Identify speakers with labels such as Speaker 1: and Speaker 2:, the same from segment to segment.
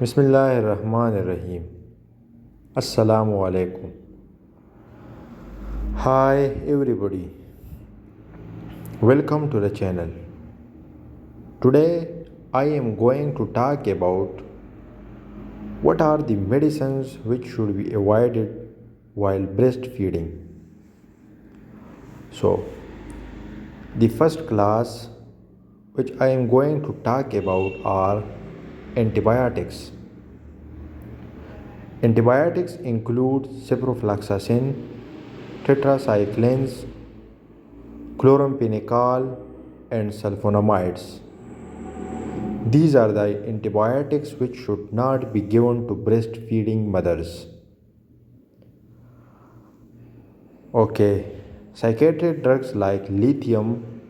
Speaker 1: Bismillahirrahmanirrahim. Assalamu alaikum. Hi everybody. Welcome to the channel. Today I am going to talk about what are the medicines which should be avoided while breastfeeding. So, the first class which I am going to talk about are antibiotics. Antibiotics include ciprofloxacin, tetracyclines, chloramphenicol, and sulfonamides. These are the antibiotics which should not be given to breastfeeding mothers. Okay, psychiatric drugs like lithium,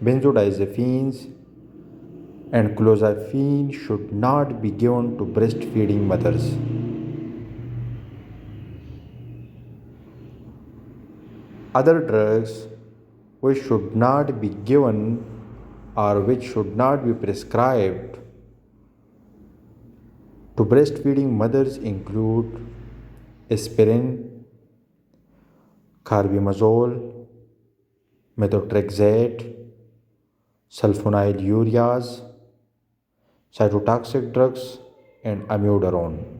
Speaker 1: benzodiazepines, and clozapine should not be given to breastfeeding mothers. Other drugs which should not be given or which should not be prescribed to breastfeeding mothers include aspirin, carbimazole, methotrexate, sulfonylureas, cytotoxic drugs, and amiodarone.